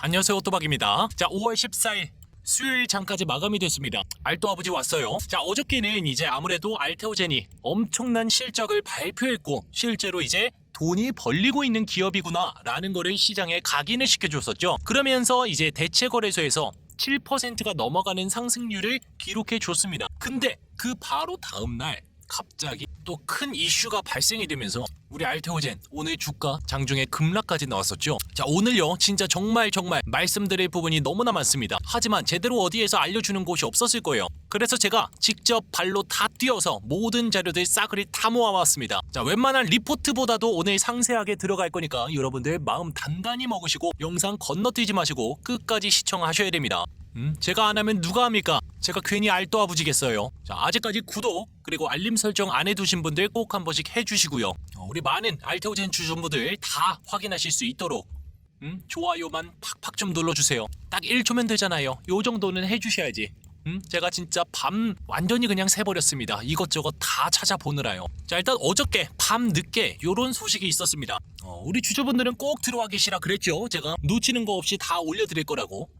안녕하세요, 또박입니다. 자, 5월 14일 수요일 장까지 마감이 됐습니다. 알토 아버지 왔어요. 자, 어저께는 이제 아무래도 알테오젠이 엄청난 실적을 발표했고 실제로 이제 돈이 벌리고 있는 기업이구나 라는 거를 시장에 각인을 시켜줬었죠. 그러면서 이제 대체거래소에서 7%가 넘어가는 상승률을 기록해 줬습니다. 근데 그 바로 다음날 갑자기 또 큰 이슈가 발생이 되면서 우리 알테오젠 오늘 주가 장중에 급락까지 나왔었죠. 자, 오늘요 진짜 정말 말씀드릴 부분이 너무나 많습니다. 하지만 제대로 어디에서 알려주는 곳이 없었을 거예요. 그래서 제가 직접 발로 다 뛰어서 모든 자료들 싸그리 다 모아왔습니다. 자, 웬만한 리포트보다도 오늘 상세하게 들어갈 거니까 여러분들 마음 단단히 먹으시고 영상 건너뛰지 마시고 끝까지 시청하셔야 됩니다. 제가 안 하면 누가 합니까? 제가 괜히 알또 아부지겠어요. 자, 아직까지 구독 그리고 알림 설정 안 해두신 분들 꼭 한 번씩 해주시고요. 우리 많은 알테오젠 주주분들 다 확인하실 수 있도록 좋아요만 팍팍 좀 눌러주세요. 딱 1초면 되잖아요. 요 정도는 해주셔야지. 제가 진짜 밤 완전히 그냥 새버렸습니다. 이것저것 다 찾아보느라요. 자, 일단 어저께 밤 늦게 요런 소식이 있었습니다. 우리 주주분들은 꼭 들어와 계시라 그랬죠. 제가 놓치는 거 없이 다 올려드릴 거라고.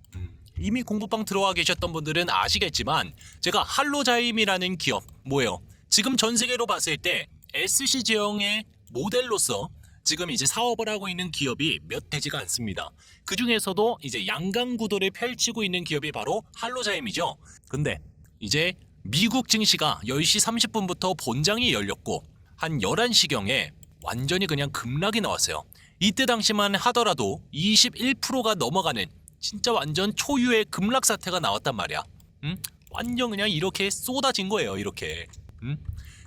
이미 공부방 들어와 계셨던 분들은 아시겠지만 제가 할로자임이라는 기업 뭐예요? 지금 전 세계로 봤을 때 SC제형의 모델로서 지금 이제 사업을 하고 있는 기업이 몇 되지가 않습니다. 그 중에서도 이제 양강 구도를 펼치고 있는 기업이 바로 할로자임이죠. 근데 이제 미국 증시가 10시 30분부터 본장이 열렸고 한 11시경에 완전히 그냥 급락이 나왔어요. 이때 당시만 하더라도 21%가 넘어가는 진짜 완전 초유의 급락 사태가 나왔단 말이야. 완전 그냥 이렇게 쏟아진 거예요. 이렇게.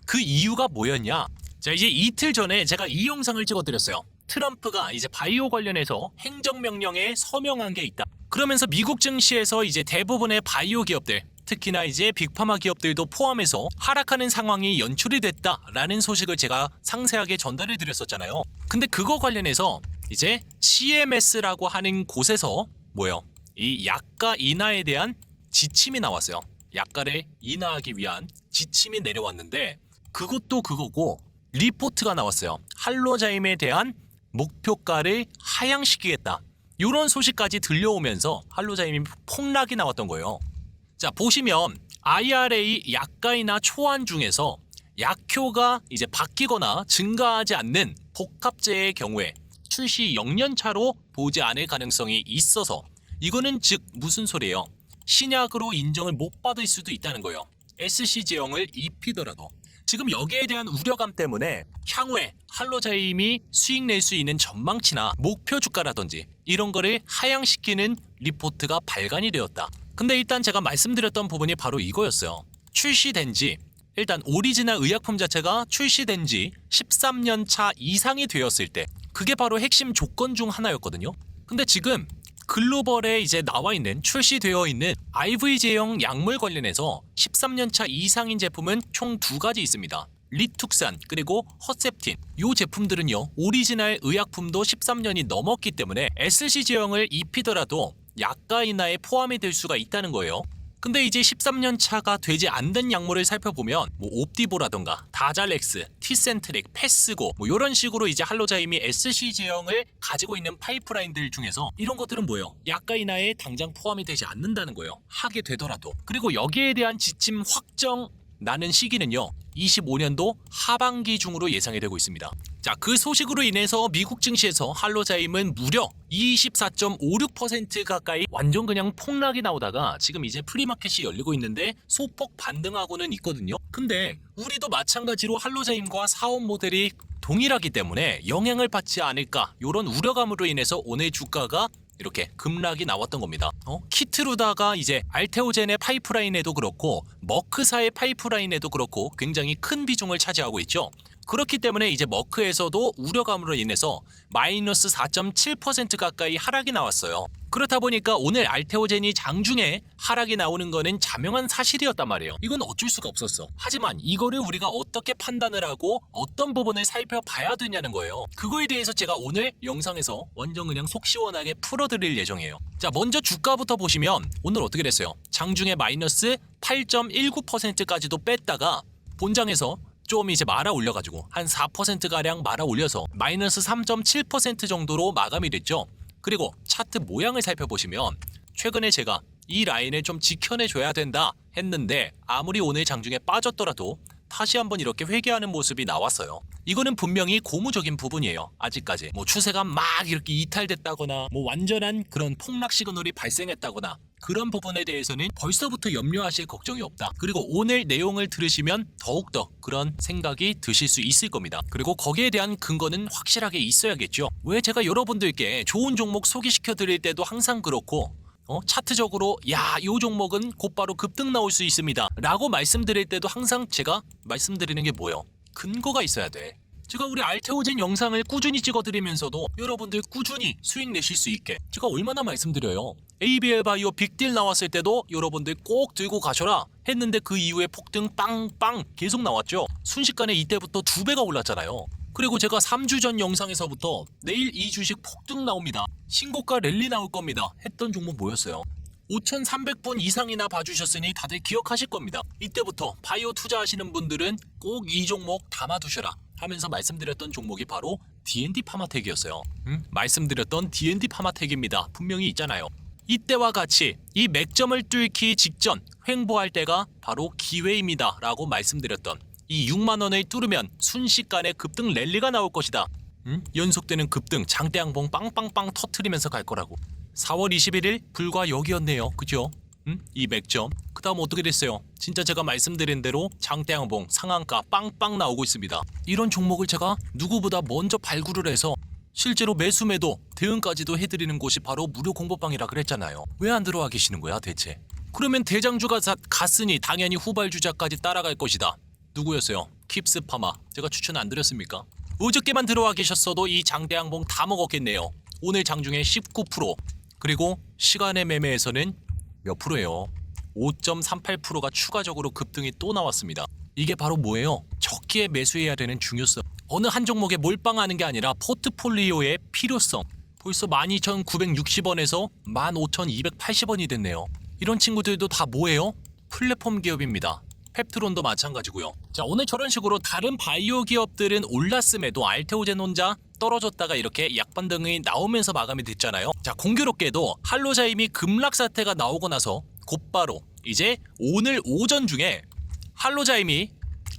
그 이유가 뭐였냐? 자, 이제 이틀 전에 제가 이 영상을 찍어드렸어요. 트럼프가 이제 바이오 관련해서 행정명령에 서명한 게 있다. 그러면서 미국 증시에서 이제 대부분의 바이오 기업들, 특히나 이제 빅파마 기업들도 포함해서 하락하는 상황이 연출이 됐다라는 소식을 제가 상세하게 전달해 드렸었잖아요. 근데 그거 관련해서 이제 CMS라고 하는 곳에서 뭐요? 이 약가 인하에 대한 지침이 나왔어요. 약가를 인하하기 위한 지침이 내려왔는데 그것도 그거고 리포트가 나왔어요. 할로자임에 대한 목표가를 하향시키겠다. 이런 소식까지 들려오면서 할로자임이 폭락이 나왔던 거예요. 자, 보시면 IRA 약가 인하 초안 중에서 약효가 이제 바뀌거나 증가하지 않는 복합제의 경우에 출시 0년차로 보지 않을 가능성이 있어서 이거는 즉 무슨 소리예요? 신약으로 인정을 못 받을 수도 있다는 거예요. SC제형을 입히더라도. 지금 여기에 대한 우려감 때문에 향후에 할로자임이 수익 낼 수 있는 전망치나 목표 주가라든지 이런 거를 하향시키는 리포트가 발간이 되었다. 근데 일단 제가 말씀드렸던 부분이 바로 이거였어요. 출시된 지 일단 오리지널 의약품 자체가 출시된 지 13년 차 이상이 되었을 때 그게 바로 핵심 조건 중 하나였거든요. 근데 지금 글로벌에 이제 나와 있는 출시되어 있는 IV제형 약물 관련해서 13년 차 이상인 제품은 총 2가지 있습니다. 리툭산 그리고 허셉틴. 이 제품들은요 오리지널 의약품도 13년이 넘었기 때문에 SC제형을 입히더라도 약가 인하에 포함이 될 수가 있다는 거예요. 근데 이제 13년 차가 되지 않는 약물을 살펴보면 뭐 옵디보라던가 다잘렉스, 티센트릭, 패스고 뭐 이런 식으로 이제 할로자임이 SC제형을 가지고 있는 파이프라인들 중에서 이런 것들은 뭐예요? 약가 인하에 당장 포함이 되지 않는다는 거예요. 하게 되더라도. 그리고 여기에 대한 지침 확정 나는 시기는요 25년도 하반기 중으로 예상이 되고 있습니다. 자, 그 소식으로 인해서 미국 증시에서 할로자임은 무려 24.56% 가까이 완전 그냥 폭락이 나오다가 지금 이제 프리마켓이 열리고 있는데 소폭 반등하고는 있거든요. 근데 우리도 마찬가지로 할로자임과 사업 모델이 동일하기 때문에 영향을 받지 않을까 이런 우려감으로 인해서 오늘 주가가 이렇게 급락이 나왔던 겁니다. 키트루다가 이제 알테오젠의 파이프라인에도 그렇고 머크사의 파이프라인에도 그렇고 굉장히 큰 비중을 차지하고 있죠. 그렇기 때문에 이제 머크에서도 우려감으로 인해서 마이너스 4.7% 가까이 하락이 나왔어요. 그렇다 보니까 오늘 알테오젠이 장중에 하락이 나오는 거는 자명한 사실이었단 말이에요. 이건 어쩔 수가 없었어. 하지만 이거를 우리가 어떻게 판단을 하고 어떤 부분을 살펴봐야 되냐는 거예요. 그거에 대해서 제가 오늘 영상에서 완전 그냥 속 시원하게 풀어드릴 예정이에요. 자, 먼저 주가부터 보시면 오늘 어떻게 됐어요? 장중에 마이너스 8.19%까지도 뺐다가 본장에서 좀 이제 말아 올려가지고 한 4%가량 말아 올려서 마이너스 3.7% 정도로 마감이 됐죠. 그리고 차트 모양을 살펴보시면 최근에 제가 이 라인을 좀 지켜내줘야 된다 했는데 아무리 오늘 장중에 빠졌더라도 다시 한번 이렇게 회귀하는 모습이 나왔어요. 이거는 분명히 고무적인 부분이에요. 아직까지 뭐 추세가 막 이렇게 이탈됐다거나 뭐 완전한 그런 폭락 시그널이 발생했다거나 그런 부분에 대해서는 벌써부터 염려하실 걱정이 없다. 그리고 오늘 내용을 들으시면 더욱더 그런 생각이 드실 수 있을 겁니다. 그리고 거기에 대한 근거는 확실하게 있어야겠죠. 왜 제가 여러분들께 좋은 종목 소개시켜 드릴 때도 항상 그렇고 차트적으로 요 종목은 곧바로 급등 나올 수 있습니다 라고 말씀드릴 때도 항상 제가 말씀드리는 게 뭐예요? 근거가 있어야 돼. 제가 우리 알테오젠 영상을 꾸준히 찍어드리면서도 여러분들 꾸준히 수익 내실 수 있게 제가 얼마나 말씀드려요. ABL 바이오 빅딜 나왔을 때도 여러분들 꼭 들고 가셔라 했는데 그 이후에 폭등 빵빵 계속 나왔죠. 순식간에 이때부터 2배가 올랐잖아요. 그리고 제가 3주 전 영상에서부터 내일 이 주식 폭등 나옵니다. 신고가 랠리 나올 겁니다. 했던 종목 뭐였어요? 5,300분 이상이나 봐주셨으니 다들 기억하실 겁니다. 이때부터 바이오 투자하시는 분들은 꼭 이 종목 담아두셔라 하면서 말씀드렸던 종목이 바로 D&D 파마텍이었어요. 말씀드렸던 D&D 파마텍입니다. 분명히 있잖아요. 이때와 같이 이 맥점을 뚫기 직전 횡보할 때가 바로 기회입니다 라고 말씀드렸던 이 6만원을 뚫으면 순식간에 급등 랠리가 나올 것이다. 연속되는 급등 장대양봉 빵빵빵 터트리면서 갈 거라고. 4월 21일 불과 여기였네요. 그죠? 이 맥점. 그 다음 어떻게 됐어요? 진짜 제가 말씀드린 대로 장대양봉 상한가 빵빵 나오고 있습니다. 이런 종목을 제가 누구보다 먼저 발굴을 해서 실제로 매수 매도 대응까지도 해드리는 곳이 바로 무료 공부방이라 그랬잖아요. 왜 안 들어와 계시는 거야 대체? 그러면 대장주가 갔으니 당연히 후발주자까지 따라갈 것이다. 누구였어요? 킵스파마. 제가 추천 안 드렸습니까? 어저께만 들어와 계셨어도 이 장대양봉 다 먹었겠네요. 오늘 장중에 19%. 그리고 시간의 매매에서는 몇 프로예요? 5.38%가 추가적으로 급등이 또 나왔습니다. 이게 바로 뭐예요? 적기에 매수해야 되는 중요성. 어느 한 종목에 몰빵하는 게 아니라 포트폴리오의 필요성. 벌써 12,960원에서 15,280원이 됐네요. 이런 친구들도 다 뭐예요? 플랫폼 기업입니다. 펩트론도 마찬가지고요. 자, 오늘 저런 식으로 다른 바이오 기업들은 올랐음에도 알테오젠 혼자 떨어졌다가 이렇게 약반등이 나오면서 마감이 됐잖아요. 자, 공교롭게도 할로자임이 급락 사태가 나오고 나서 곧바로 이제 오늘 오전 중에 할로자임이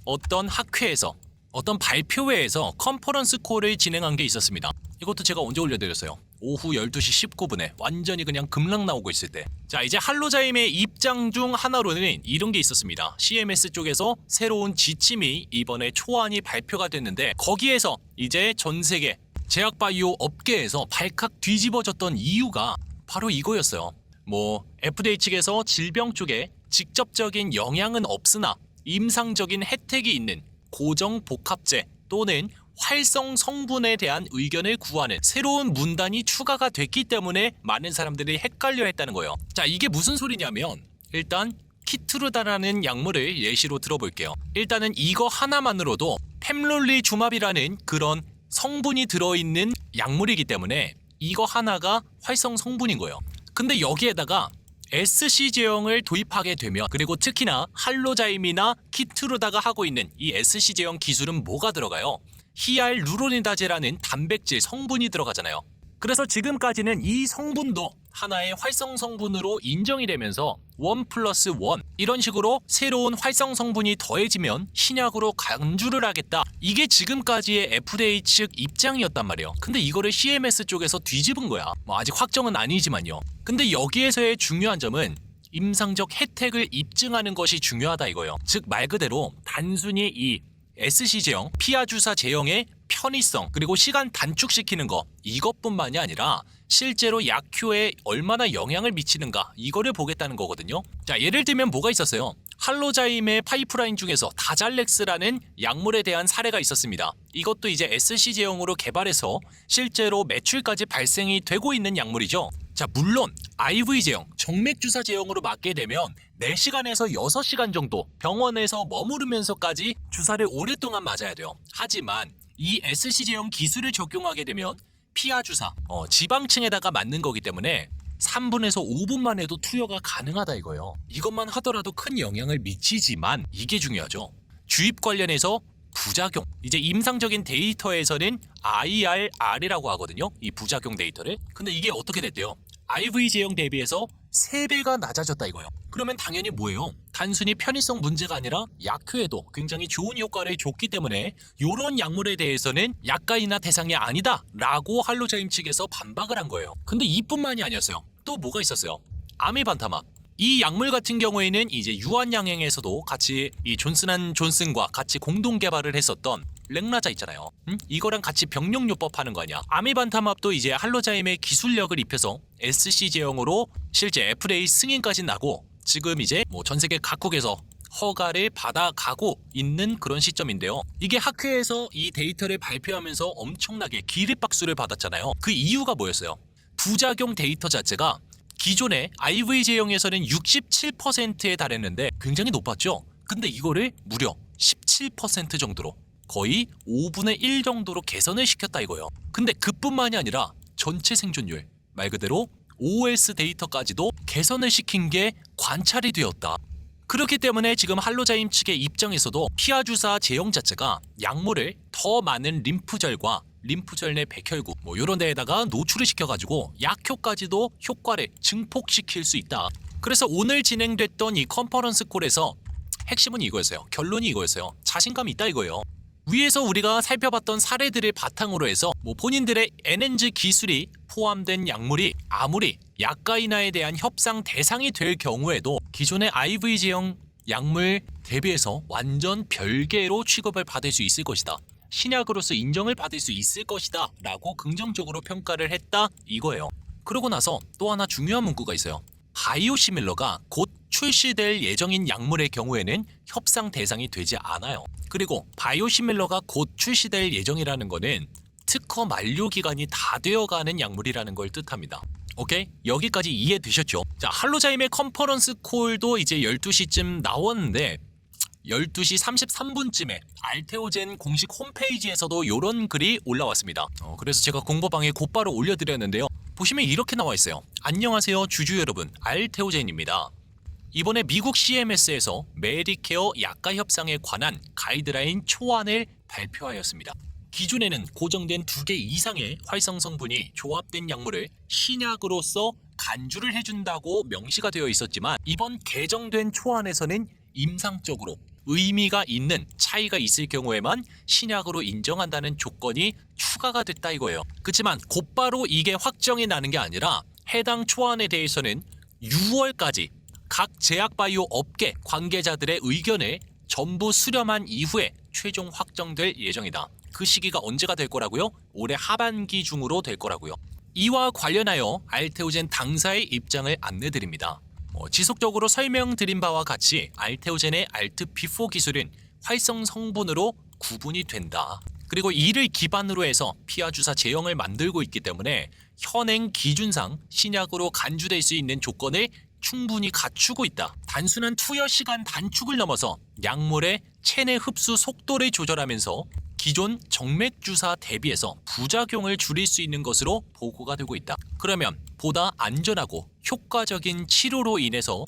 어떤 학회에서 어떤 발표회에서 컨퍼런스 콜을 진행한 게 있었습니다. 이것도 제가 언제 올려드렸어요? 오후 12시 19분에 완전히 그냥 급락 나오고 있을 때. 자, 이제 할로자임의 입장 중 하나로는 이런 게 있었습니다. CMS 쪽에서 새로운 지침이 이번에 초안이 발표가 됐는데 거기에서 이제 전 세계 제약바이오 업계에서 발칵 뒤집어졌던 이유가 바로 이거였어요. 뭐 FDA 측에서 질병 쪽에 직접적인 영향은 없으나 임상적인 혜택이 있는 고정 복합제 또는 활성 성분에 대한 의견을 구하는 새로운 문단이 추가가 됐기 때문에 많은 사람들이 헷갈려 했다는 거예요. 자, 이게 무슨 소리냐면 일단 키트루다라는 약물을 예시로 들어볼게요. 일단은 이거 하나만으로도 펜롤리주맙이라는 그런 성분이 들어있는 약물이기 때문에 이거 하나가 활성 성분인 거예요. 근데 여기에다가 SC 제형을 도입하게 되면 그리고 특히나 할로자임이나 키트루다가 하고 있는 이 SC 제형 기술은 뭐가 들어가요? 히알루로니다제라는 단백질 성분이 들어가잖아요. 그래서 지금까지는 이 성분도 하나의 활성 성분으로 인정이 되면서 1+1 이런 식으로 새로운 활성 성분이 더해지면 신약으로 간주를 하겠다. 이게 지금까지의 FDA 측 입장이었단 말이에요. 근데 이거를 CMS 쪽에서 뒤집은 거야. 뭐 아직 확정은 아니지만요. 근데 여기에서의 중요한 점은 임상적 혜택을 입증하는 것이 중요하다 이거예요. 즉 말 그대로 단순히 이 SC 제형, 피하 주사 제형의 편의성 그리고 시간 단축시키는 거 이것뿐만이 아니라 실제로 약효에 얼마나 영향을 미치는가 이거를 보겠다는 거거든요. 자, 예를 들면 뭐가 있었어요? 할로자임의 파이프라인 중에서 다잘렉스라는 약물에 대한 사례가 있었습니다. 이것도 이제 SC 제형으로 개발해서 실제로 매출까지 발생이 되고 있는 약물이죠. 자, 물론 IV 제형, 정맥주사 제형으로 맞게 되면 4시간에서 6시간 정도 병원에서 머무르면서까지 주사를 오랫동안 맞아야 돼요. 하지만 이 SC 제형 기술을 적용하게 되면 피하 주사, 지방층에다가 맞는 거기 때문에 3분에서 5분만 해도 투여가 가능하다 이거예요. 이것만 하더라도 큰 영향을 미치지만 이게 중요하죠. 주입 관련해서 부작용. 이제 임상적인 데이터에서는 IRR이라고 하거든요. 이 부작용 데이터를. 근데 이게 어떻게 됐대요? IV 제형 대비해서 3배가 낮아졌다 이거예요. 그러면 당연히 뭐예요? 단순히 편의성 문제가 아니라 약효에도 굉장히 좋은 효과를 줬기 때문에 이런 약물에 대해서는 약가이나 대상이 아니다 라고 할로자임 측에서 반박을 한 거예요. 근데 이뿐만이 아니었어요. 또 뭐가 있었어요? 아미반타맙. 이 약물 같은 경우에는 이제 유한양행에서도 같이 이 존슨과 같이 공동 개발을 했었던 렉라자 있잖아요. 이거랑 같이 병력요법 하는 거 아니야. 아미반타맙도 이제 할로자임의 기술력을 입혀서 SC 제형으로 실제 FDA 승인까지 나고 지금 이제 뭐 전 세계 각국에서 허가를 받아가고 있는 그런 시점인데요. 이게 학회에서 이 데이터를 발표하면서 엄청나게 기립박수를 받았잖아요. 그 이유가 뭐였어요? 부작용 데이터 자체가 기존의 IV 제형에서는 67%에 달했는데 굉장히 높았죠. 근데 이거를 무려 17% 정도로 거의 5분의 1 정도로 개선을 시켰다 이거예요. 근데 그뿐만이 아니라 전체 생존율, 말 그대로 OS 데이터까지도 개선을 시킨 게 관찰이 되었다. 그렇기 때문에 지금 할로자임 측의 입장에서도 피하 주사 제형 자체가 약물을 더 많은 림프절과 림프절 내 백혈구 뭐 이런 데에다가 노출을 시켜가지고 약효까지도 효과를 증폭시킬 수 있다. 그래서 오늘 진행됐던 이 컨퍼런스 콜에서 핵심은 이거였어요. 결론이 이거였어요. 자신감이 있다 이거예요. 위에서 우리가 살펴봤던 사례들을 바탕으로 해서 뭐 본인들의 NNZ 기술이 포함된 약물이 아무리 약가이나에 대한 협상 대상이 될 경우에도 기존의 IV 제형 약물 대비해서 완전 별개로 취급을 받을 수 있을 것이다. 신약으로서 인정을 받을 수 있을 것이다 라고 긍정적으로 평가를 했다 이거예요. 그러고 나서 또 하나 중요한 문구가 있어요. 바이오시밀러가 곧 출시될 예정인 약물의 경우에는 협상 대상이 되지 않아요. 그리고 바이오시밀러가 곧 출시될 예정이라는 거는 특허 만료 기간이 다 되어가는 약물이라는 걸 뜻합니다. 오케이? 여기까지 이해되셨죠? 자, 할로자임의 컨퍼런스 콜도 이제 12시쯤 나왔는데 12시 33분쯤에 알테오젠 공식 홈페이지에서도 이런 글이 올라왔습니다. 그래서 제가 공보방에 곧바로 올려드렸는데요. 보시면 이렇게 나와 있어요. 안녕하세요 주주 여러분, 알테오젠입니다. 이번에 미국 CMS에서 메디케어 약가 협상에 관한 가이드라인 초안을 발표하였습니다. 기존에는 고정된 2개 이상의 활성 성분이 조합된 약물을 신약으로서 간주를 해준다고 명시가 되어 있었지만 이번 개정된 초안에서는 임상적으로 의미가 있는 차이가 있을 경우에만 신약으로 인정한다는 조건이 추가가 됐다 이거예요. 그렇지만 곧바로 이게 확정이 나는 게 아니라 해당 초안에 대해서는 6월까지 각 제약바이오 업계 관계자들의 의견을 전부 수렴한 이후에 최종 확정될 예정이다. 그 시기가 언제가 될 거라고요? 올해 하반기 중으로 될 거라고요. 이와 관련하여 알테오젠 당사의 입장을 안내드립니다. 지속적으로 설명드린 바와 같이 알테오젠의 알트P4 기술은 활성 성분으로 구분이 된다. 그리고 이를 기반으로 해서 피하 주사 제형을 만들고 있기 때문에 현행 기준상 신약으로 간주될 수 있는 조건을 충분히 갖추고 있다. 단순한 투여 시간 단축을 넘어서 약물의 체내 흡수 속도를 조절하면서 기존 정맥 주사 대비해서 부작용을 줄일 수 있는 것으로 보고가 되고 있다. 그러면 보다 안전하고 효과적인 치료로 인해서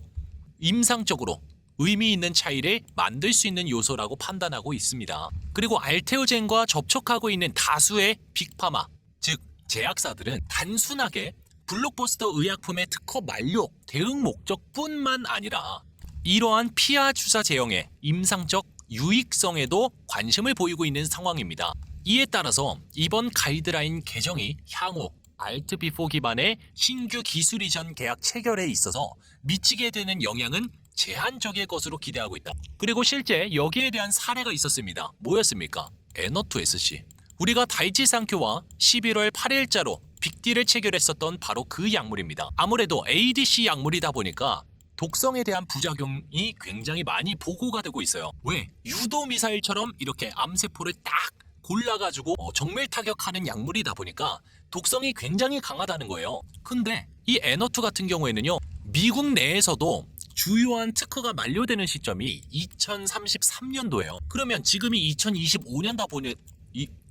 임상적으로 의미 있는 차이를 만들 수 있는 요소라고 판단하고 있습니다. 그리고 알테오젠과 접촉하고 있는 다수의 빅파마, 즉 제약사들은 단순하게 블록버스터 의약품의 특허 만료 대응 목적뿐만 아니라 이러한 피하 주사 제형의 임상적 유익성에도 관심을 보이고 있는 상황입니다. 이에 따라서 이번 가이드라인 개정이 향후 알트P4 기반의 신규 기술 이전 계약 체결에 있어서 미치게 되는 영향은 제한적일 것으로 기대하고 있다. 그리고 실제 여기에 대한 사례가 있었습니다. 뭐였습니까? 에너투SC. 우리가 다이치 상큐와 11월 8일자로 빅딜을 체결했었던 바로 그 약물입니다. 아무래도 ADC 약물이다 보니까 독성에 대한 부작용이 굉장히 많이 보고가 되고 있어요. 왜? 유도 미사일처럼 이렇게 암세포를 딱 골라가지고 정밀 타격하는 약물이다 보니까 독성이 굉장히 강하다는 거예요. 근데 이 에너투 같은 경우에는요, 미국 내에서도 주요한 특허가 만료되는 시점이 2033년도예요. 그러면 지금이 2025년다 보니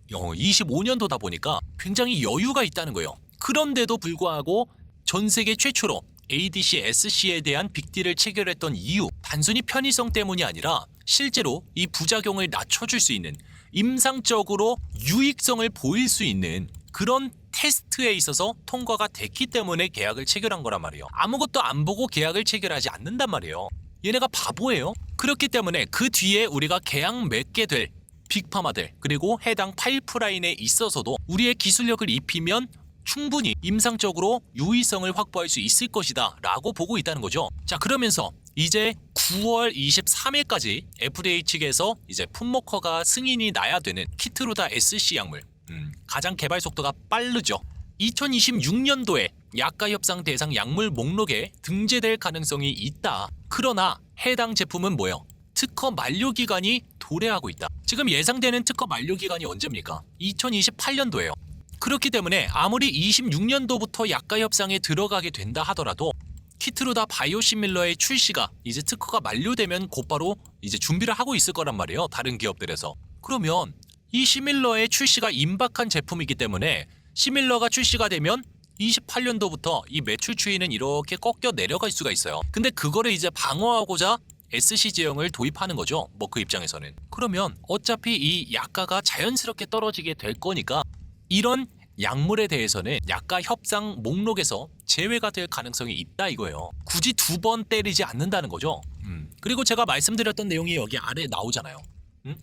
25년도다 보니까 굉장히 여유가 있다는 거예요. 그런데도 불구하고 전 세계 최초로 ADC, SC에 대한 빅딜을 체결했던 이유, 단순히 편의성 때문이 아니라 실제로 이 부작용을 낮춰줄 수 있는, 임상적으로 유익성을 보일 수 있는 그런 테스트에 있어서 통과가 됐기 때문에 계약을 체결한 거란 말이에요. 아무것도 안 보고 계약을 체결하지 않는단 말이에요. 얘네가 바보예요. 그렇기 때문에 그 뒤에 우리가 계약 맺게 될 빅파마들, 그리고 해당 파이프라인에 있어서도 우리의 기술력을 입히면 충분히 임상적으로 유의성을 확보할 수 있을 것이다 라고 보고 있다는 거죠. 자, 그러면서 이제 9월 23일까지 FDA 측에서 이제 품목허가 승인이 나야 되는 키트루다 SC 약물, 가장 개발 속도가 빠르죠. 2026년도에 약가 협상 대상 약물 목록에 등재될 가능성이 있다. 그러나 해당 제품은 뭐예요? 특허 만료 기간이 도래하고 있다. 지금 예상되는 특허 만료 기간이 언제입니까? 2028년도예요. 그렇기 때문에 아무리 26년도부터 약가 협상에 들어가게 된다 하더라도 키트루다 바이오시밀러의 출시가 이제 특허가 만료되면 곧바로 이제 준비를 하고 있을 거란 말이에요. 다른 기업들에서. 그러면 이 시밀러의 출시가 임박한 제품이기 때문에 시밀러가 출시가 되면 28년도부터 이 매출 추이는 이렇게 꺾여 내려갈 수가 있어요. 근데 그거를 이제 방어하고자 SC 제형을 도입하는 거죠. 뭐 그 입장에서는. 그러면 어차피 이 약가가 자연스럽게 떨어지게 될 거니까 이런 약물에 대해서는 약가 협상 목록에서 제외가 될 가능성이 있다 이거예요. 굳이 두 번 때리지 않는다는 거죠. 그리고 제가 말씀드렸던 내용이 여기 아래 나오잖아요.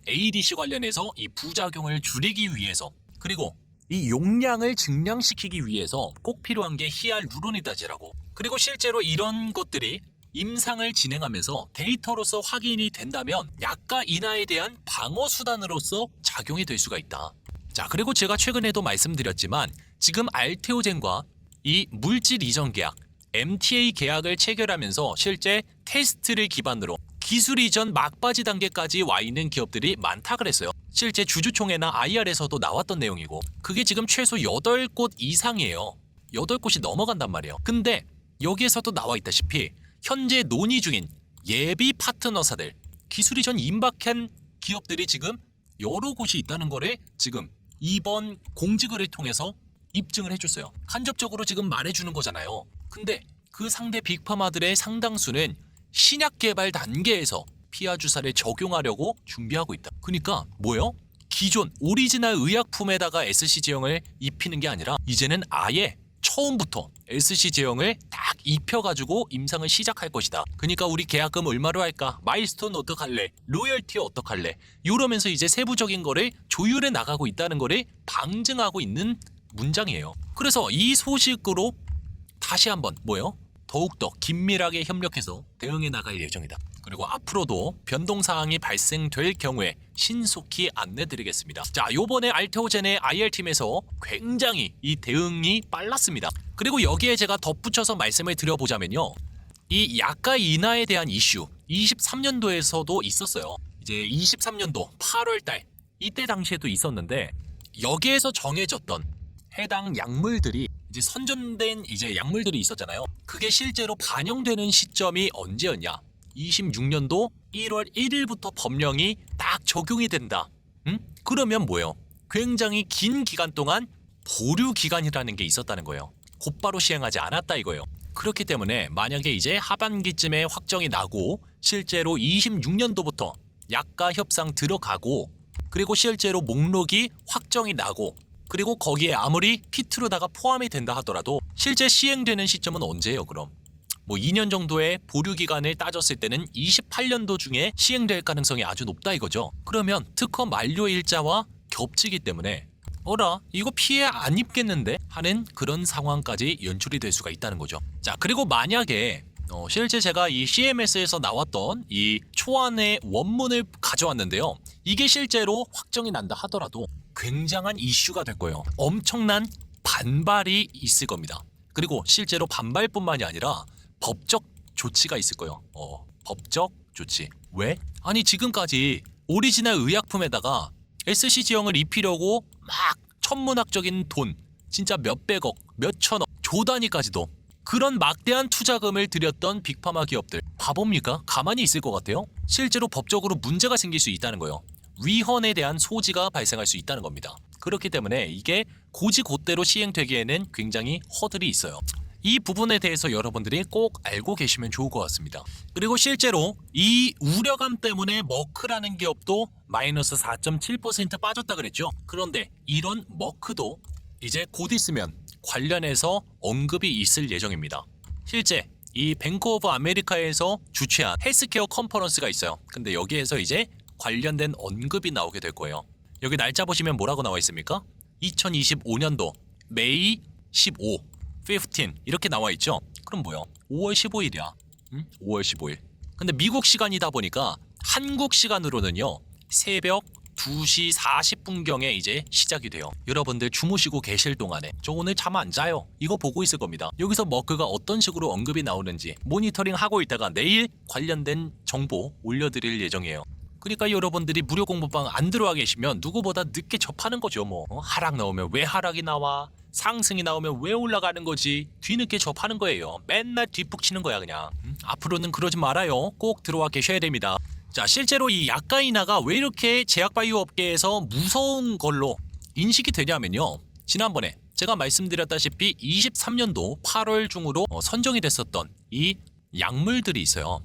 ADC 관련해서 이 부작용을 줄이기 위해서, 그리고 이 용량을 증량시키기 위해서 꼭 필요한 게 히알루론이다지라고. 그리고 실제로 이런 것들이 임상을 진행하면서 데이터로서 확인이 된다면 약가 인하에 대한 방어 수단으로서 작용이 될 수가 있다. 자, 그리고 제가 최근에도 말씀드렸지만 지금 알테오젠과 이 물질 이전 계약, MTA 계약을 체결하면서 실제 테스트를 기반으로 기술 이전 막바지 단계까지 와 있는 기업들이 많다 그랬어요. 실제 주주총회나 IR에서도 나왔던 내용이고, 그게 지금 최소 8곳 이상이에요. 8곳이 넘어간단 말이에요. 근데 여기에서도 나와 있다시피 현재 논의 중인 예비 파트너사들, 기술 이전 임박한 기업들이 지금 여러 곳이 있다는 거를 지금 이번 공지글을 통해서 입증을 해줬어요. 간접적으로 지금 말해주는 거잖아요. 근데 그 상대 빅파마들의 상당수는 신약 개발 단계에서 피하 주사를 적용하려고 준비하고 있다. 그러니까 뭐요? 기존 오리지널 의약품에다가 SC 제형을 입히는 게 아니라 이제는 아예 처음부터 SC 제형을 딱 입혀가지고 임상을 시작할 것이다. 그러니까 우리 계약금 얼마로 할까? 마일스톤 어떡할래? 로열티 어떡할래? 이러면서 이제 세부적인 거를 조율해 나가고 있다는 거를 방증하고 있는 문장이에요. 그래서 이 소식으로 다시 한번 뭐요? 더욱더 긴밀하게 협력해서 대응해 나갈 예정이다. 그리고 앞으로도 변동사항이 발생될 경우에 신속히 안내드리겠습니다. 자, 요번에 알테오젠의 IR팀에서 굉장히 이 대응이 빨랐습니다. 그리고 여기에 제가 덧붙여서 말씀을 드려보자면요, 이 약가 인하에 대한 이슈 23년도에서도 있었어요. 이제 23년도 8월달 이때 당시에도 있었는데, 여기에서 정해졌던 해당 약물들이 이제 선전된 이제 약물들이 있었잖아요. 그게 실제로 반영되는 시점이 언제였냐? 26년도 1월 1일부터 법령이 딱 적용이 된다. 그러면 뭐예요? 굉장히 긴 기간 동안 보류 기간이라는 게 있었다는 거예요. 곧바로 시행하지 않았다 이거예요. 그렇기 때문에 만약에 이제 하반기쯤에 확정이 나고 실제로 26년도부터 약가 협상 들어가고, 그리고 실제로 목록이 확정이 나고, 그리고 거기에 아무리 키트루다가 포함이 된다 하더라도 실제 시행되는 시점은 언제예요? 그럼 뭐 2년 정도의 보류 기간을 따졌을 때는 28년도 중에 시행될 가능성이 아주 높다 이거죠. 그러면 특허 만료 일자와 겹치기 때문에 어라 이거 피해 안 입겠는데 하는 그런 상황까지 연출이 될 수가 있다는 거죠. 자, 그리고 만약에 실제 제가 이 CMS에서 나왔던 이 초안의 원문을 가져왔는데요, 이게 실제로 확정이 난다 하더라도 굉장한 이슈가 될 거예요. 엄청난 반발이 있을 겁니다. 그리고 실제로 반발뿐만이 아니라 법적 조치가 있을 거예요. 법적 조치. 왜? 아니 지금까지 오리지널 의약품에다가 SC 지형을 입히려고 막 천문학적인 돈, 진짜 몇백억, 몇천억, 조 단위까지도 그런 막대한 투자금을 들였던 빅파마 기업들 바보입니까? 가만히 있을 것 같아요? 실제로 법적으로 문제가 생길 수 있다는 거예요. 위헌에 대한 소지가 발생할 수 있다는 겁니다. 그렇기 때문에 이게 고지곧대로 시행되기에는 굉장히 허들이 있어요. 이 부분에 대해서 여러분들이 꼭 알고 계시면 좋을 것 같습니다. 그리고 실제로 이 우려감 때문에 머크라는 기업도 마이너스 4.7% 빠졌다 그랬죠. 그런데 이런 머크도 이제 곧 있으면 관련해서 언급이 있을 예정입니다. 실제 이 뱅크 오브 아메리카에서 주최한 헬스케어 컨퍼런스가 있어요. 근데 여기에서 이제 관련된 언급이 나오게 될 거예요. 여기 날짜 보시면 뭐라고 나와 있습니까? 2025년도 메이 15, 15 이렇게 나와 있죠. 그럼 뭐요? 5월 15일이야. 5월 15일. 근데 미국 시간이다 보니까 한국 시간으로는요. 새벽 2시 40분경에 이제 시작이 돼요. 여러분들 주무시고 계실 동안에 저 오늘 잠 안 자요. 이거 보고 있을 겁니다. 여기서 머크가 어떤 식으로 언급이 나오는지 모니터링 하고 있다가 내일 관련된 정보 올려드릴 예정이에요. 그러니까 여러분들이 무료 공부방 안 들어와 계시면 누구보다 늦게 접하는 거죠. 뭐 하락 나오면 왜 하락이 나와? 상승이 나오면 왜 올라가는 거지? 뒤늦게 접하는 거예요. 맨날 뒷북 치는 거야 그냥. 앞으로는 그러지 말아요. 꼭 들어와 계셔야 됩니다. 자, 실제로 이 약가인화가 왜 이렇게 제약바이오 업계에서 무서운 걸로 인식이 되냐면요. 지난번에 제가 말씀드렸다시피 23년도 8월 중으로 선정이 됐었던 이 약물들이 있어요.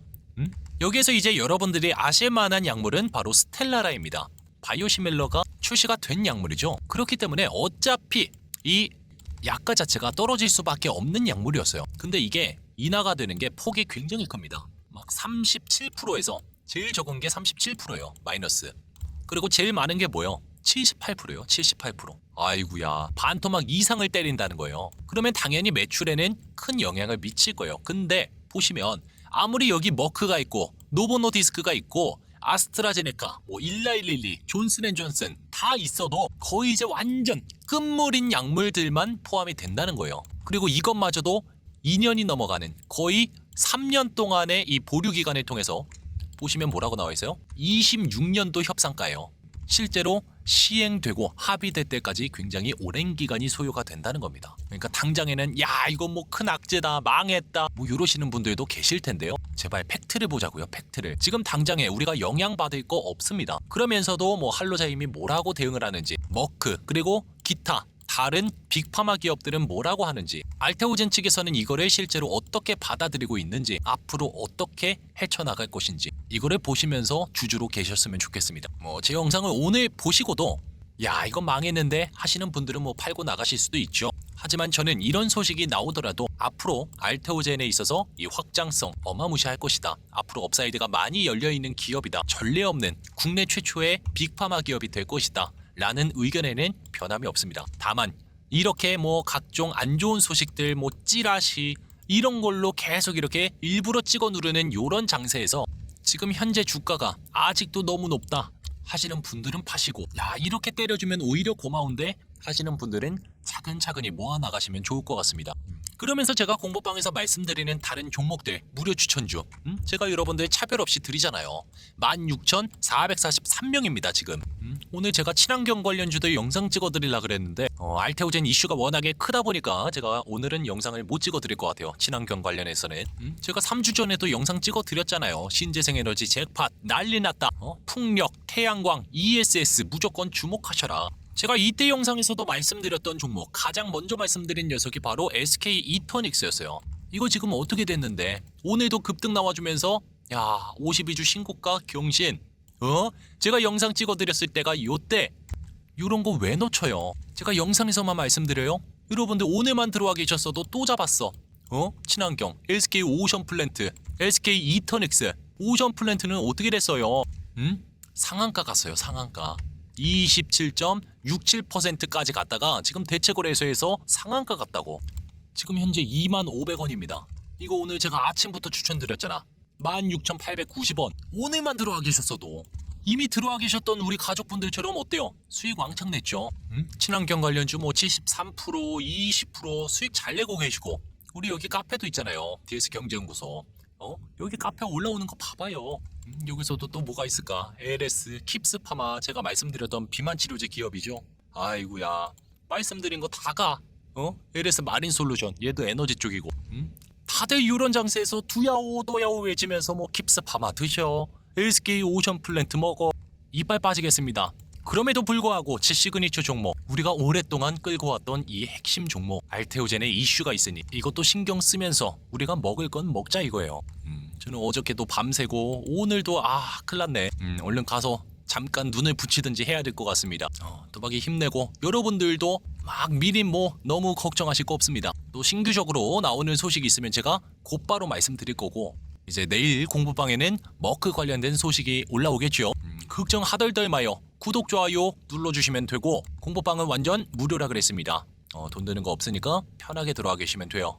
여기에서 이제 여러분들이 아실 만한 약물은 바로 스텔라라입니다. 바이오시밀러가 출시가 된 약물이죠. 그렇기 때문에 어차피 이 약가 자체가 떨어질 수밖에 없는 약물이었어요. 근데 이게 인하가 되는 게 폭이 굉장히 큽니다. 막 37%에서 제일 적은 게 37%예요. 마이너스. 그리고 제일 많은 게 뭐예요? 78%예요. 78%. 아이구야. 반토막 이상을 때린다는 거예요. 그러면 당연히 매출에는 큰 영향을 미칠 거예요. 근데 보시면 아무리 여기 머크가 있고 노보노디스크가 있고 아스트라제네카, 뭐 일라일릴리, 존슨앤존슨 다 있어도 거의 이제 완전 끝물인 약물들만 포함이 된다는 거예요. 그리고 이것마저도 2년이 넘어가는 거의 3년 동안의 이 보류 기간을 통해서 보시면 뭐라고 나와 있어요? 26년도 협상가예요. 실제로 시행되고 합의될 때까지 굉장히 오랜 기간이 소요가 된다는 겁니다. 그러니까 당장에는 야 이거 뭐 큰 악재다 망했다 뭐 이러시는 분들도 계실 텐데요. 제발 팩트를 보자고요. 팩트를. 지금 당장에 우리가 영향받을 거 없습니다. 그러면서도 뭐 할로자임이 뭐라고 대응을 하는지 머크 그리고 기타 다른 빅파마 기업들은 뭐라고 하는지 알테오젠 측에서는 이거를 실제로 어떻게 받아들이고 있는지 앞으로 어떻게 헤쳐나갈 것인지 이거를 보시면서 주주로 계셨으면 좋겠습니다. 뭐 제 영상을 오늘 보시고도 야 이건 망했는데 하시는 분들은 뭐 팔고 나가실 수도 있죠. 하지만 저는 이런 소식이 나오더라도 앞으로 알테오젠에 있어서 이 확장성 어마무시할 것이다. 앞으로 업사이드가 많이 열려있는 기업이다. 전례 없는 국내 최초의 빅파마 기업이 될 것이다. 라는 의견에는 변함이 없습니다. 다만 이렇게 뭐 각종 안 좋은 소식들 뭐 찌라시 이런 걸로 계속 이렇게 일부러 찍어 누르는 요런 장세에서 지금 현재 주가가 아직도 너무 높다 하시는 분들은 파시고 야 이렇게 때려주면 오히려 고마운데 하시는 분들은 차근차근히 모아 나가시면 좋을 것 같습니다. 그러면서 제가 공부방에서 말씀드리는 다른 종목들 무료 추천주 제가 여러분들 차별 없이 드리잖아요. 16,443명입니다 지금. 오늘 제가 친환경 관련주들 영상 찍어드리려고 그랬는데 알테오젠 이슈가 워낙에 크다 보니까 제가 오늘은 영상을 못 찍어드릴 것 같아요. 친환경 관련해서는 제가 3주 전에도 영상 찍어드렸잖아요. 신재생에너지 잭팟 난리났다. 풍력, 태양광, ESS 무조건 주목하셔라. 제가 이때 영상에서도 말씀드렸던 종목 가장 먼저 말씀드린 녀석이 바로 SK 이터닉스였어요. 이거 지금 어떻게 됐는데 오늘도 급등 나와주면서 야 52주 신고가 경신 제가 영상 찍어드렸을 때가 요때 요런 거 왜 놓쳐요? 제가 영상에서만 말씀드려요? 여러분들 오늘만 들어와 계셨어도 또 잡았어. 친환경 SK 오션 플랜트 SK 이터닉스 오션 플랜트는 어떻게 됐어요? 상한가 갔어요. 상한가 27.67%까지 갔다가 지금 대체거래소에서 상한가 갔다고. 지금 현재 25,500원입니다. 이거 오늘 제가 아침부터 추천드렸잖아. 16,890원. 오늘만 들어와 계셨어도 이미 들어와 계셨던 우리 가족분들처럼 어때요? 수익 왕창 냈죠. 친환경 관련주 뭐 73%, 20% 수익 잘 내고 계시고 우리 여기 카페도 있잖아요. DS 경제연구소. 여기 카페 올라오는 거 봐봐요. 여기서도 또 뭐가 있을까? LS, 킵스파마 제가 말씀드렸던 비만 치료제 기업이죠. 아이구야 말씀드린 거 다 가. LS 마린솔루션 얘도 에너지 쪽이고. 다들 이런 장세에서 두야오 도야오 외치면서 뭐 킵스파마 드셔 SK 오션 플랜트 먹어 이빨 빠지겠습니다. 그럼에도 불구하고 제 시그니처 종목, 우리가 오랫동안 끌고 왔던 이 핵심 종목 알테오젠의 이슈가 있으니 이것도 신경 쓰면서 우리가 먹을 건 먹자 이거예요. 저는 어저께도 밤새고 오늘도 큰일 났네. 얼른 가서 잠깐 눈을 붙이든지 해야 될 것 같습니다. 또박이 힘내고 여러분들도 막 미리 너무 걱정하실 거 없습니다. 또 신규적으로 나오는 소식이 있으면 제가 곧바로 말씀드릴 거고, 이제 내일 공부방에는 머크 관련된 소식이 올라오겠죠. 걱정 하덜덜 마요. 구독, 좋아요 눌러주시면 되고, 공부방은 완전 무료라 그랬습니다. 돈 드는 거 없으니까 편하게 들어와 계시면 돼요.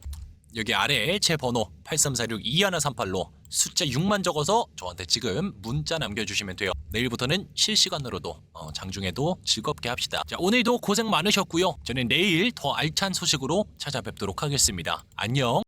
여기 아래에 제 번호 8346-2138로 숫자 6만 적어서 저한테 지금 문자 남겨주시면 돼요. 내일부터는 실시간으로도 장중에도 즐겁게 합시다. 자, 오늘도 고생 많으셨고요. 저는 내일 더 알찬 소식으로 찾아뵙도록 하겠습니다. 안녕.